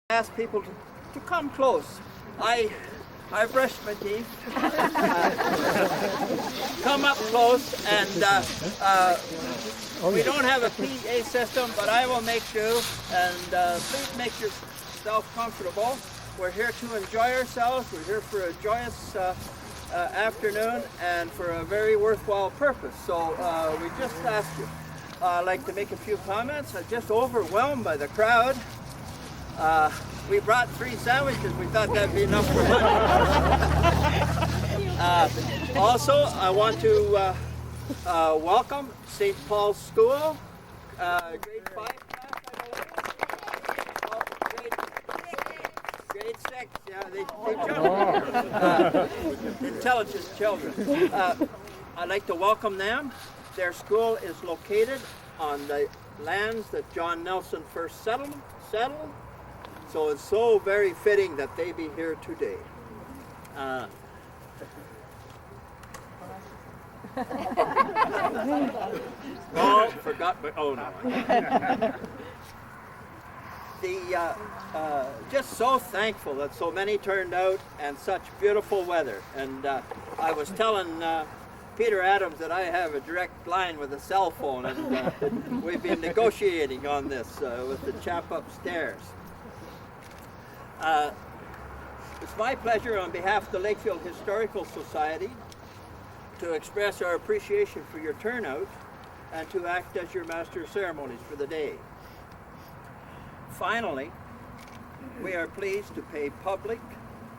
ask people to come close. I brushed my teeth. Come up close, and we don't have a PA system, but I will make do. And please make yourself comfortable. We're here to enjoy ourselves. We're here for a joyous afternoon and for a very worthwhile purpose. So we just asked you. I'd like to make a few comments. I'm just overwhelmed by the crowd. We brought 3 sandwiches. We thought that'd be enough for lunch. Also, I want to welcome St. Paul's School, grade 5 class, I believe. Grade 6, yeah, they jump. Intelligent children. I'd like to welcome them. Their school is located on the lands that John Nelson first settled. So it's so very fitting that they be here today. Oh, forgot, but oh no. Just so thankful that so many turned out and such beautiful weather. And I was telling Peter Adams that I have a direct line with a cell phone, and we've been negotiating on this with the chap upstairs. It's my pleasure on behalf of the Lakefield Historical Society to express our appreciation for your turnout and to act as your master of ceremonies for the day. Finally, we are pleased to pay public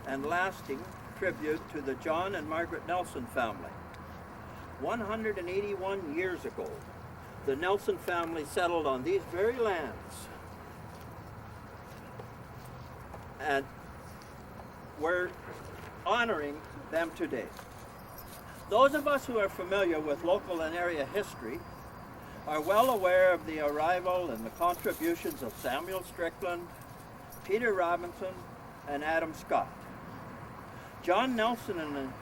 and lasting tribute to the John and Margaret Nelson family. 181 years ago, the Nelson family settled on these very lands, and we're honoring them today. Those of us who are familiar with local and area history are well aware of the arrival and the contributions of Samuel Strickland, Peter Robinson, and Adam Scott. John Nelson and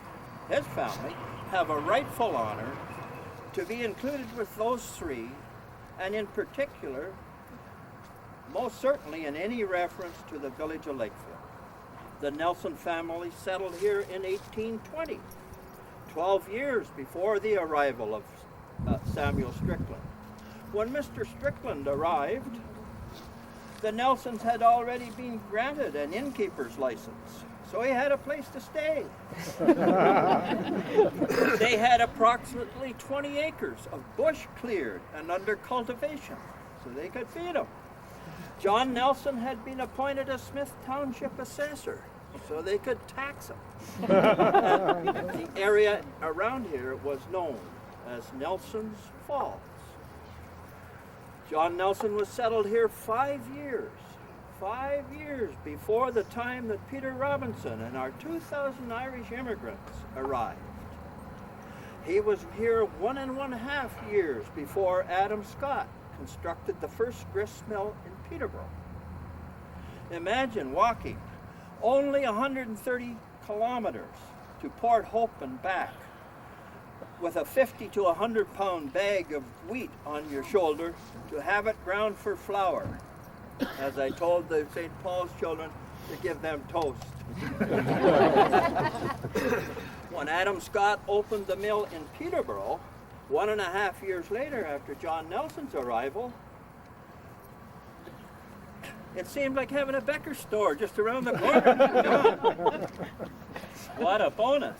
his family have a rightful honor to be included with those 3, and in particular, most certainly in any reference to the village of Lakefield. The Nelson family settled here in 1820, 12 years before the arrival of Samuel Strickland. When Mr. Strickland arrived, the Nelsons had already been granted an innkeeper's license, so he had a place to stay. They had approximately 20 acres of bush cleared and under cultivation, so they could feed them. John Nelson had been appointed a Smith Township assessor, so they could tax him. The area around here was known as Nelson's Falls. John Nelson was settled here 5 years before the time that Peter Robinson and our 2,000 Irish immigrants arrived. He was here 1.5 years before Adam Scott constructed the first grist mill in Peterborough. Imagine walking only 130 kilometers to Port Hope and back with a 50 to 100 pound bag of wheat on your shoulder to have it ground for flour. As I told the St. Paul's children to give them toast. When Adam Scott opened the mill in Peterborough, 1.5 years later after John Nelson's arrival, it seemed like having a Becker store just around the corner. What a bonus.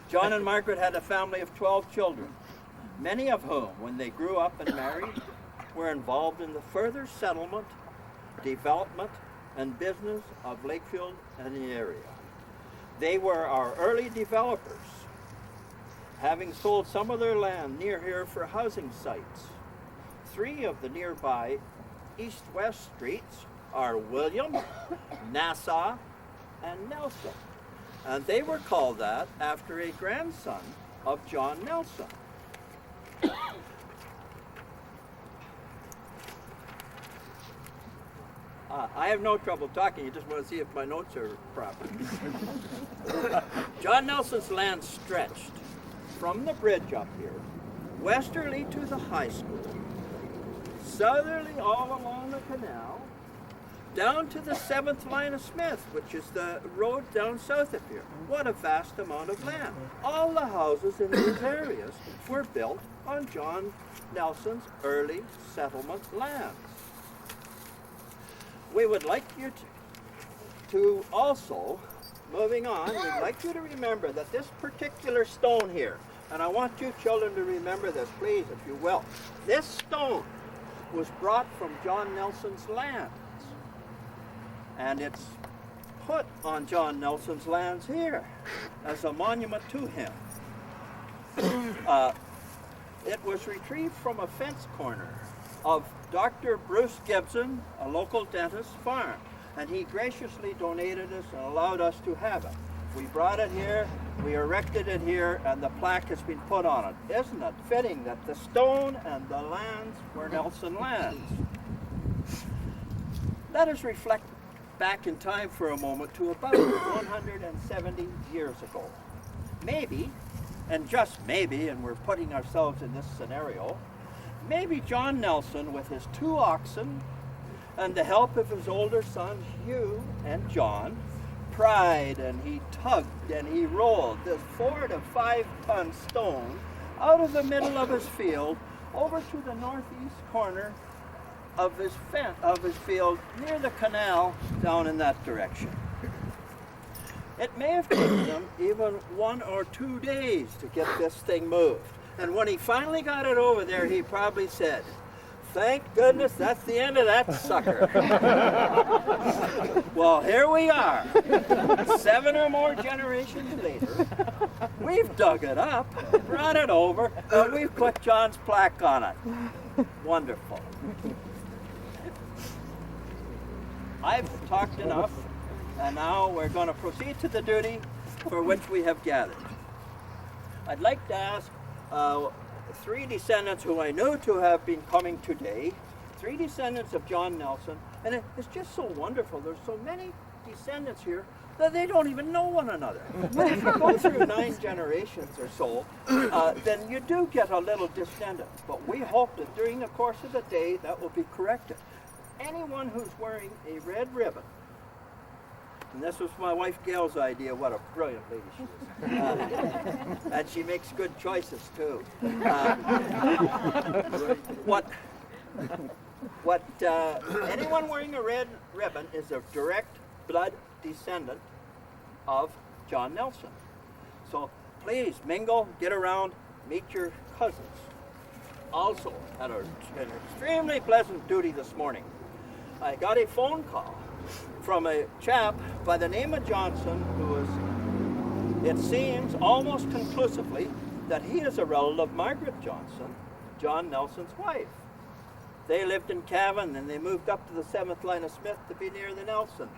John and Margaret had a family of 12 children, many of whom, when they grew up and married, were involved in the further settlement, development, and business of Lakefield and the area. They were our early developers, having sold some of their land near here for housing sites. 3 of the nearby east-west streets are William, Nassau, and Nelson. And they were called that after a grandson of John Nelson. I have no trouble talking, you just want to see if my notes are proper. John Nelson's land stretched from the bridge up here, westerly to the high school, southerly all along the canal, down to the 7th line of Smith, which is the road down south of here. What a vast amount of land. All the houses in these areas were built on John Nelson's early settlement lands. We would like you to also, moving on, we'd like you to remember that this particular stone here, and I want you children to remember this, please, if you will. This stone was brought from John Nelson's lands. And it's put on John Nelson's lands here as a monument to him. It was retrieved from a fence corner of Dr. Bruce Gibson, a local dentist, farm. And he graciously donated us and allowed us to have it. We brought it here, we erected it here, and the plaque has been put on it. Isn't it fitting that the stone and the lands were Nelson lands? Let us reflect back in time for a moment to about 170 years ago. Maybe, and just maybe, and we're putting ourselves in this scenario, maybe John Nelson, with his 2 oxen and the help of his older sons Hugh and John, pried and he tugged and he rolled this 4 to 5 ton stone out of the middle of his field over to the northeast corner of his field near the canal down in that direction. It may have taken him even 1 or 2 days to get this thing moved. And when he finally got it over there, he probably said, "Thank goodness that's the end of that sucker." Well, here we are, 7 or more generations later. We've dug it up, brought it over, and we've put John's plaque on it. Wonderful. I've talked enough, and now we're going to proceed to the duty for which we have gathered. I'd like to ask 3 descendants who I know to have been coming today, 3 descendants of John Nelson, and it's just so wonderful. There's so many descendants here that they don't even know one another. But if you go through 9 generations or so, then you do get a little descendant. But we hope that during the course of the day that will be corrected. Anyone who's wearing a red ribbon, and this was my wife Gail's idea, what a brilliant lady she is. And she makes good choices too. Anyone wearing a red ribbon is a direct blood descendant of John Nelson. So please mingle, get around, meet your cousins. Also, had an extremely pleasant duty this morning. I got a phone call from a chap by the name of Johnson who is, it seems almost conclusively, that he is a relative of Margaret Johnson, John Nelson's wife. They lived in Cavan and they moved up to the 7th line of Smith to be near the Nelsons.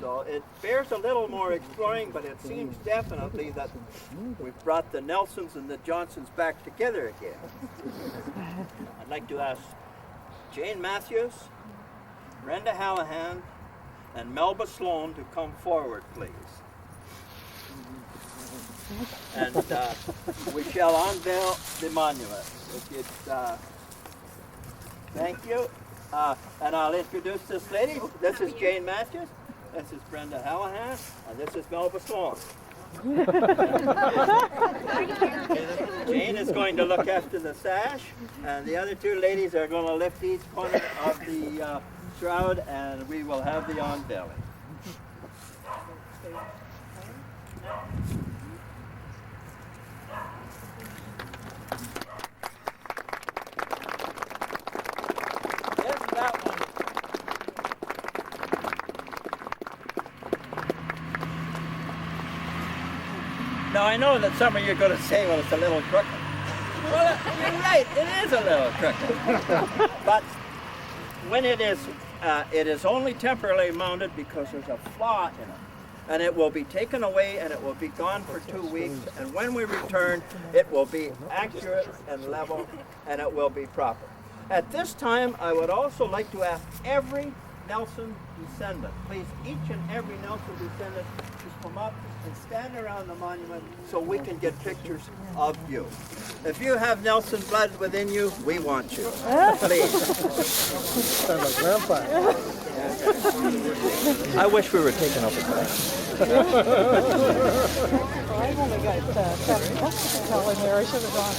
So it bears a little more exploring, but it seems definitely that we've brought the Nelsons and the Johnsons back together again. I'd like to ask Jane Matthews, Brenda Hallahan, and Melba Sloan to come forward, please. And we shall unveil the monument. Thank you. And I'll introduce this lady. This is Jane Matthews. This is Brenda Hallahan. And this is Melba Sloan. Jane is going to look after the sash. And the other 2 ladies are going to lift each corner of the shroud, and we will have the unveiling. Isn't that one? Now I know that some of you are going to say, well, it's a little crooked. Well, you're right, it is a little crooked. But when it is only temporarily mounted because there's a flaw in it. And it will be taken away and it will be gone for 2 weeks. And when we return, it will be accurate and level and it will be proper. At this time, I would also like to ask every Nelson descendant, please, each and every Nelson descendant, to come up and stand around the monument so we can get pictures of you. If you have Nelson blood within you, we want you. Please. Sounds like Grandpa. I wish we were taking up a class. I've only got 7 books to tell in there. I should have gone.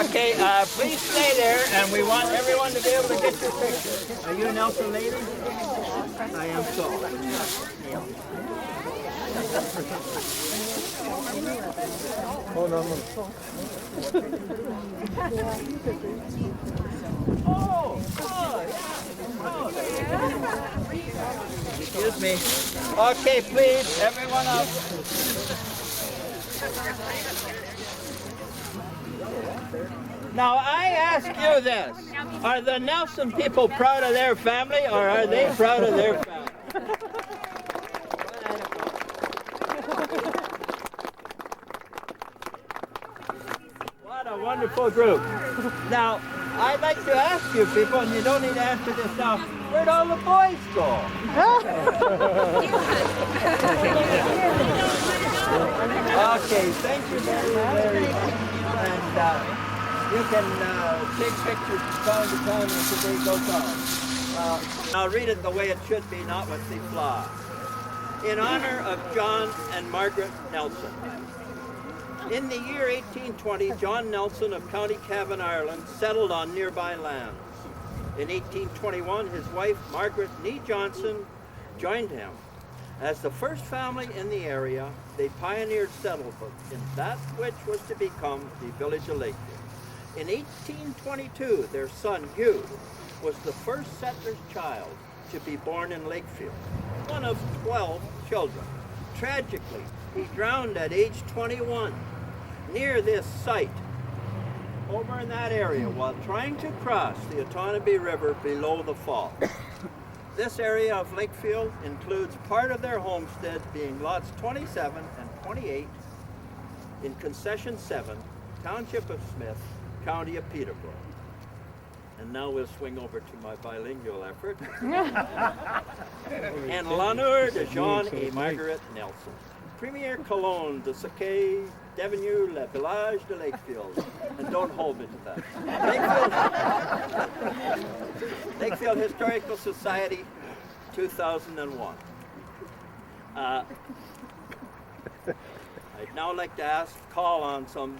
Okay, please stay there, and we want everyone to be able to get your picture. Are you Nelson lady? I am so. Oh, no. Excuse me. Okay, please, everyone up. Now, I ask you this. Are the Nelson people proud of their family, or are they proud of their family? What a wonderful group. Now, I'd like to ask you people, and you don't need to answer this now, where'd all the boys go? Okay, thank you very much. And you can take pictures from time to time as the day goes on. I'll read it the way it should be, not with the flaw. In honor of John and Margaret Nelson. In the year 1820, John Nelson of County Cavan, Ireland, settled on nearby lands. In 1821, his wife, Margaret Nee Johnson, joined him. As the first family in the area, they pioneered settlement in that which was to become the village of Lakefield. In 1822, their son, Hugh, was the first settler's child to be born in Lakefield, one of 12 children. Tragically, he drowned at age 21 near this site, over in that area, while trying to cross the Otonabee River below the fall. This area of Lakefield includes part of their homestead being lots 27 and 28 in Concession 7, Township of Smith, County of Peterborough. And now we'll swing over to my bilingual effort. En l'honneur de Jean et Margaret Nelson, Premier Cologne de Saquet, Devenu, le village de Lakefield. And don't hold me to that. Lakefield Historical Society, 2001. I'd now like to call on some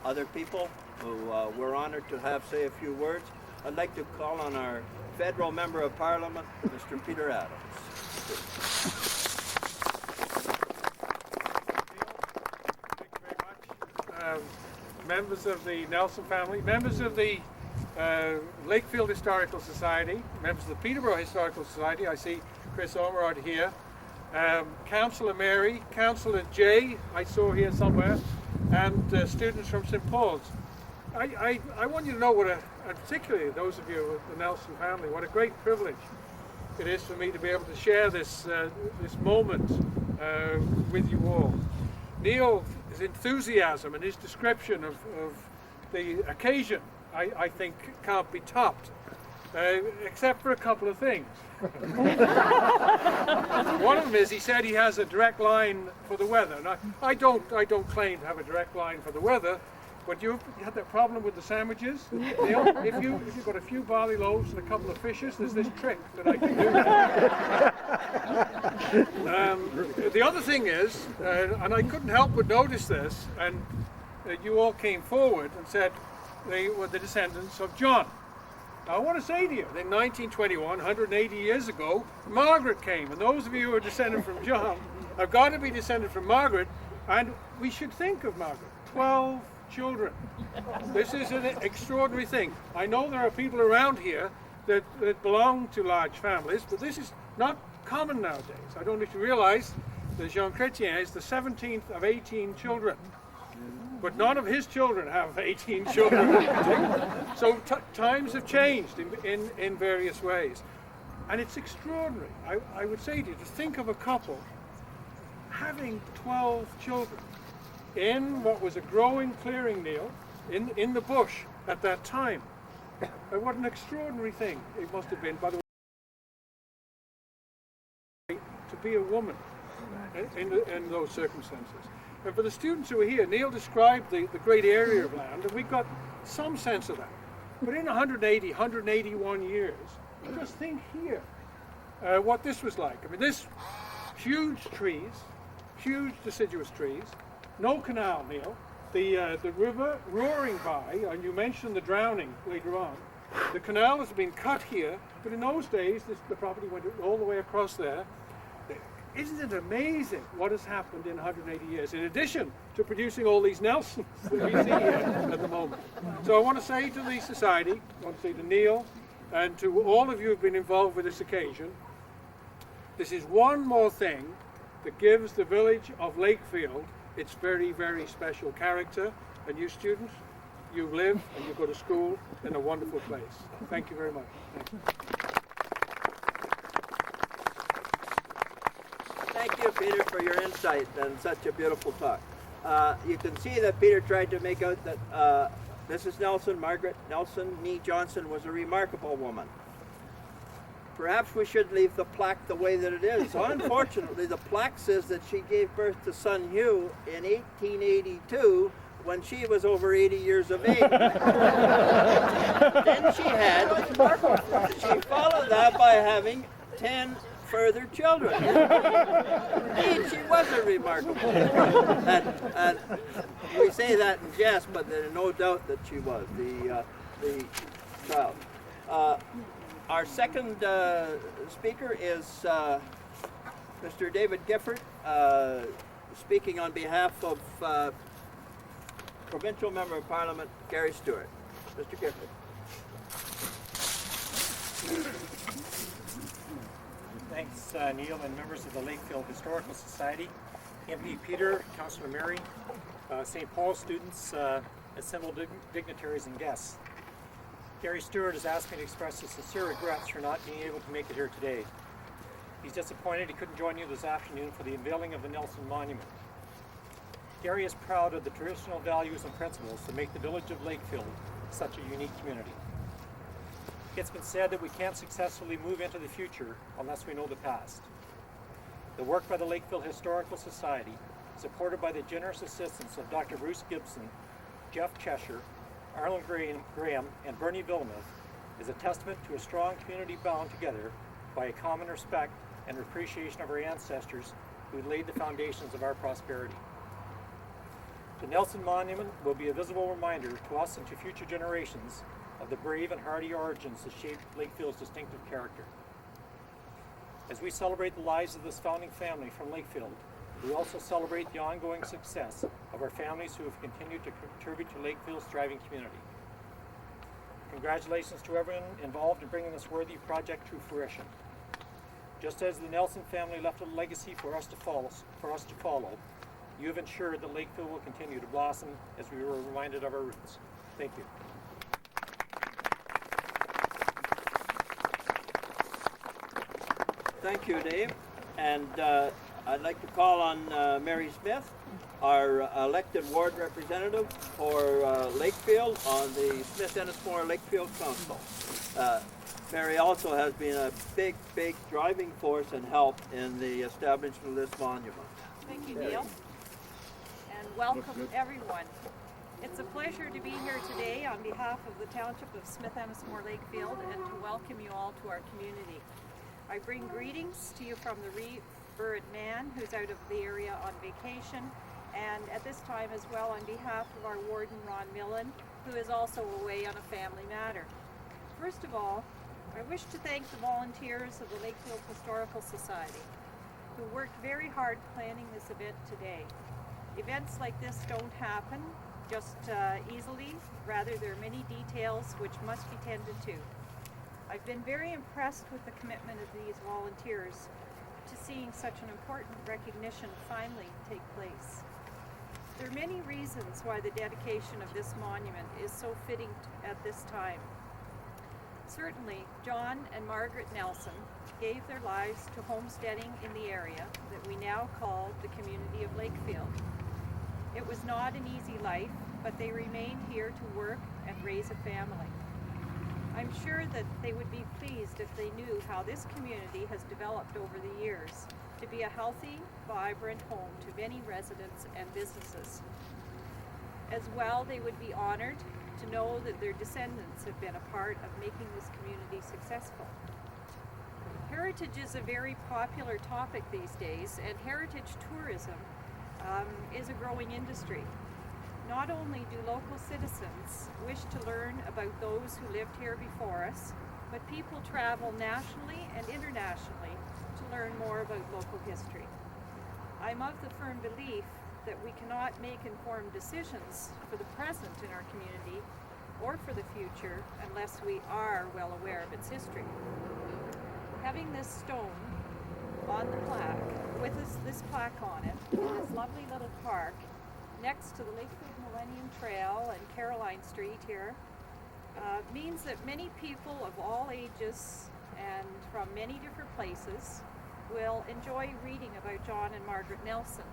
other people who we're honored to have say a few words. I'd like to call on our federal member of parliament, Mr. Peter Adams. Members of the Nelson family, members of the Lakefield Historical Society, members of the Peterborough Historical Society. I see Chris Ormerod here. Councillor Mary, Councillor Jay, I saw here somewhere, and students from St. Paul's. I want you to know and particularly those of you with the Nelson family, what a great privilege it is for me to be able to share this moment with you all. Neil's enthusiasm and his description of the occasion, I think, can't be topped, except for a couple of things. One of them is he said he has a direct line for the weather. Now, I don't claim to have a direct line for the weather, but you had that problem with the sandwiches. Neil, if you've got a few barley loaves and a couple of fishes, there's this trick that I can do. The other thing is, and I couldn't help but notice this, and you all came forward and said they were the descendants of John. Now I want to say to you, in 1921, 180 years ago, Margaret came, and those of you who are descended from John have got to be descended from Margaret, and we should think of Margaret. 12 children. This is an extraordinary thing. I know there are people around here that belong to large families, but this is not common nowadays. I don't know if you realize that Jean Chrétien is the 17th of 18 children, but none of his children have 18 children. So times have changed in various ways, and it's extraordinary. I would say to you, to think of a couple having 12 children in what was a growing clearing, Neil, in the bush at that time. What an extraordinary thing it must have been, by the way, to be a woman in those circumstances. And for the students who are here, Neil described the great area of land, and we got some sense of that. But in 180, 181 years, just think here what this was like. I mean, this huge trees, huge deciduous trees, no canal, Neil. The river roaring by, and you mentioned the drowning later on. The canal has been cut here, but in those days, the property went all the way across there. Isn't it amazing what has happened in 180 years, in addition to producing all these Nelsons that we see here at the moment? So I want to say to the Society, I want to say to Neil, and to all of you who have been involved with this occasion, this is one more thing that gives the village of Lakefield its very, very special character. And you students, you live and you go to school in a wonderful place. Thank you very much. Thank you. Thank you, Peter, for your insight and such a beautiful talk. You can see that Peter tried to make out that Mrs. Nelson, Margaret Nelson, Nee Johnson, was a remarkable woman. Perhaps we should leave the plaque the way that it is. So unfortunately, the plaque says that she gave birth to son Hugh in 1882 when she was over 80 years of age. Then she followed that by having 10 further children. Indeed, she was a remarkable woman. And we say that in jest, but there's no doubt that she was the child. Our second speaker is Mr. David Gifford, speaking on behalf of Provincial Member of Parliament Gary Stewart. Mr. Gifford. Thanks, Neil, and members of the Lakefield Historical Society, MP Peter, Councillor Mary, St. Paul students, assembled dignitaries and guests. Gary Stewart has asked me to express his sincere regrets for not being able to make it here today. He's disappointed he couldn't join you this afternoon for the unveiling of the Nelson Monument. Gary is proud of the traditional values and principles that make the village of Lakefield such a unique community. It's been said that we can't successfully move into the future unless we know the past. The work by the Lakefield Historical Society, supported by the generous assistance of Dr. Bruce Gibson, Jeff Cheshire, Arlen Graham, and Bernie Villeneuve, is a testament to a strong community bound together by a common respect and appreciation of our ancestors who laid the foundations of our prosperity. The Nelson Monument will be a visible reminder to us and to future generations of the brave and hardy origins that shaped Lakefield's distinctive character. As we celebrate the lives of this founding family from Lakefield, we also celebrate the ongoing success of our families who have continued to contribute to Lakefield's thriving community. Congratulations to everyone involved in bringing this worthy project to fruition. Just as the Nelson family left a legacy for us to follow, you have ensured that Lakefield will continue to blossom as we were reminded of our roots. Thank you. Thank you, Dave. And I'd like to call on Mary Smith, our elected ward representative for Lakefield on the Smith-Ennismore Lakefield Council. Mary also has been a big driving force and help in the establishment of this monument. Thank you, Neil, and welcome everyone. It's a pleasure to be here today on behalf of the Township of Smith-Ennismore Lakefield and to welcome you all to our community. I bring greetings to you from the Reverend Man, who's out of the area on vacation, and at this time as well on behalf of our Warden Ron Millen, who is also away on a family matter. First of all, I wish to thank the volunteers of the Lakefield Historical Society, who worked very hard planning this event today. Events like this don't happen just easily, rather there are many details which must be tended to. I've been very impressed with the commitment of these volunteers to seeing such an important recognition finally take place. There are many reasons why the dedication of this monument is so fitting at this time. Certainly, John and Margaret Nelson gave their lives to homesteading in the area that we now call the community of Lakefield. It was not an easy life, but they remained here to work and raise a family. I'm sure that they would be pleased if they knew how this community has developed over the years to be a healthy, vibrant home to many residents and businesses. As well, they would be honored to know that their descendants have been a part of making this community successful. Heritage is a very popular topic these days, and heritage tourism is a growing industry. Not only do local citizens wish to learn about those who lived here before us, but people travel nationally and internationally to learn more about local history. I'm of the firm belief that we cannot make informed decisions for the present in our community or for the future unless we are well aware of its history. Having this stone on the plaque, with this plaque on it, in this lovely little park next to the Lakefield Millennium Trail and Caroline Street here, means that many people of all ages and from many different places will enjoy reading about John and Margaret Nelson.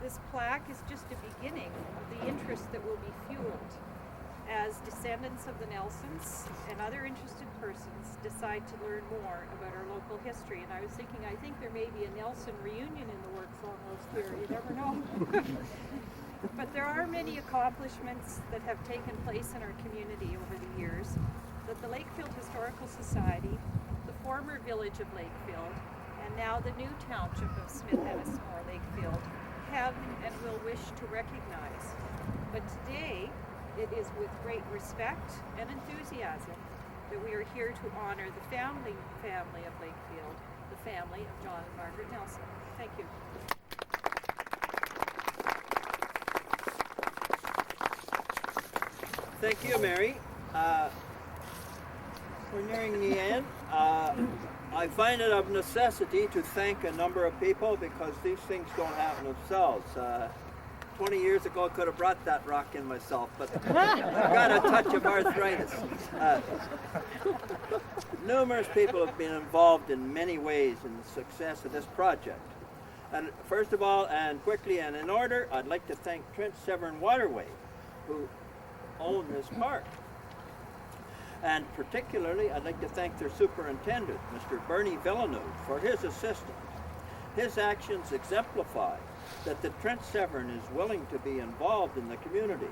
This plaque is just a beginning of the interest that will be fueled as descendants of the Nelsons and other interested persons decide to learn more about our local history. And I was thinking, I think there may be a Nelson reunion in the works almost here, you never know. But there are many accomplishments that have taken place in our community over the years that the Lakefield Historical Society, the former village of Lakefield, and now the new township of Smith-Ennismore Lakefield have and will wish to recognize. But today, it is with great respect and enthusiasm that we are here to honor the family of Lakefield, the family of John and Margaret Nelson. Thank you. Thank you, Mary. We're nearing the end. I find it of necessity to thank a number of people because these things don't happen themselves. 20 years ago, I could have brought that rock in myself, but I got a touch of arthritis. Numerous people have been involved in many ways in the success of this project. And first of all, and quickly and in order, I'd like to thank Trent Severn Waterway, who own this park. And particularly, I'd like to thank their superintendent, Mr. Bernie Villeneuve, for his assistance. His actions exemplify that the Trent Severn is willing to be involved in the community,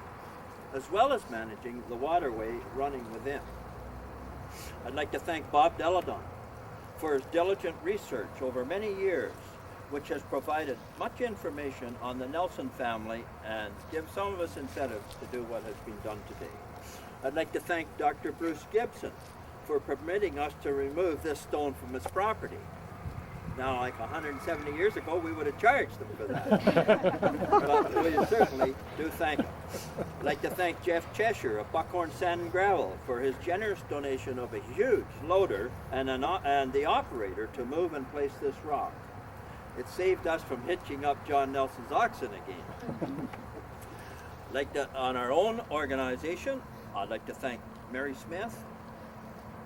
as well as managing the waterway running within. I'd like to thank Bob Deladon for his diligent research over many years, which has provided much information on the Nelson family and gives some of us incentives to do what has been done today. I'd like to thank Dr. Bruce Gibson for permitting us to remove this stone from his property. Now, like 170 years ago, we would have charged them for that. But we certainly do thank him. I'd like to thank Jeff Cheshire of Buckhorn Sand and Gravel for his generous donation of a huge loader and the operator to move and place this rock. It saved us from hitching up John Nelson's oxen again. On our own organization, I'd like to thank Mary Smith,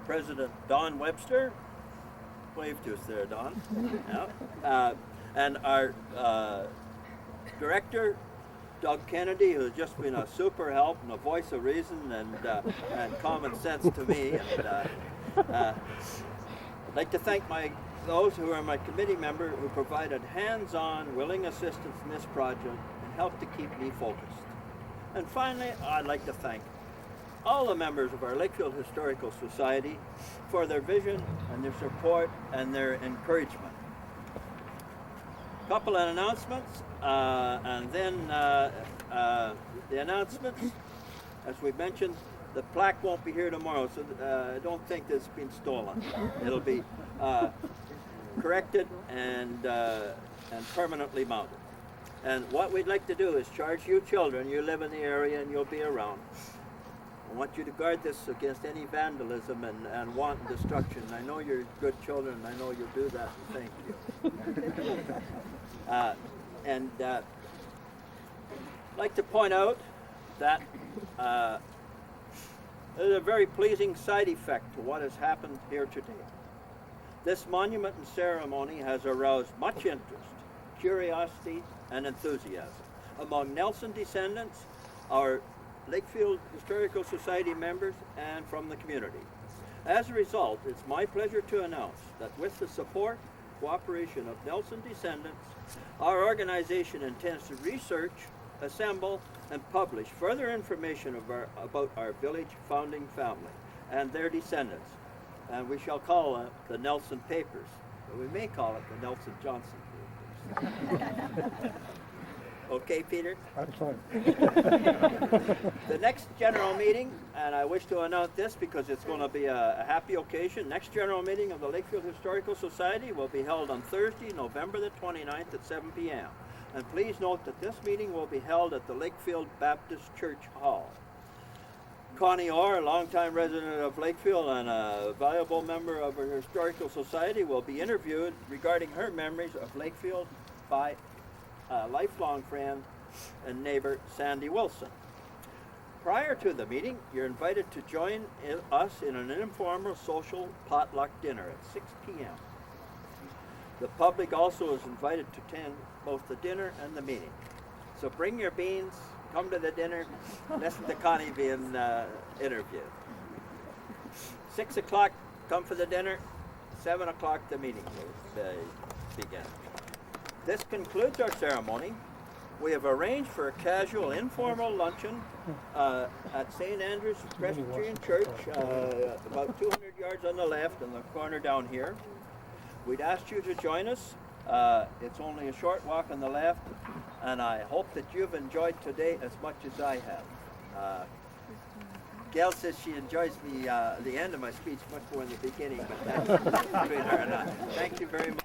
President Don Webster, wave to us there, Don, yeah. And our director, Doug Kennedy, who's just been a super help and a voice of reason and common sense to me. And I'd like to thank those who are my committee member who provided hands-on, willing assistance in this project and helped to keep me focused. And finally, I'd like to thank all the members of our Lakefield Historical Society for their vision and their support and their encouragement. A couple of announcements, and then the announcements, as we mentioned, the plaque won't be here tomorrow, so I don't think it's been stolen. It'll be corrected and permanently mounted. And what we'd like to do is charge you children, you live in the area and you'll be around. I want you to guard this against any vandalism and wanton destruction. I know you're good children, and I know you'll do that, and thank you. I'd like to point out that there's a very pleasing side effect to what has happened here today. This monument and ceremony has aroused much interest, curiosity, and enthusiasm among Nelson descendants, our Lakefield Historical Society members, and from the community. As a result, it's my pleasure to announce that with the support and cooperation of Nelson descendants, our organization intends to research assemble, and publish further information about our village founding family and their descendants. And we shall call it the Nelson Papers. Or we may call it the Nelson Johnson Papers. Okay, Peter? That's fine. The next general meeting, and I wish to announce this because it's going to be a happy occasion, next general meeting of the Lakefield Historical Society will be held on Thursday, November the 29th at 7 p.m. And please note that this meeting will be held at the Lakefield Baptist Church Hall. Connie Orr, a longtime resident of Lakefield and a valuable member of our Historical Society, will be interviewed regarding her memories of Lakefield by lifelong friend and neighbor Sandy Wilson. Prior to the meeting, you're invited to join us in an informal social potluck dinner at 6 p.m. The public also is invited to attend both the dinner and the meeting. So bring your beans, come to the dinner, listen to Connie being interviewed. 6 o'clock, come for the dinner. 7 o'clock, the meeting will begin. This concludes our ceremony. We have arranged for a casual, informal luncheon at St. Andrew's Presbyterian Church, about 200 yards on the left and the corner down here. We'd asked you to join us. It's only a short walk on the left, and I hope that you've enjoyed today as much as I have. Gail says she enjoys the end of my speech much more than the beginning, but that's between her and I. Thank you very much.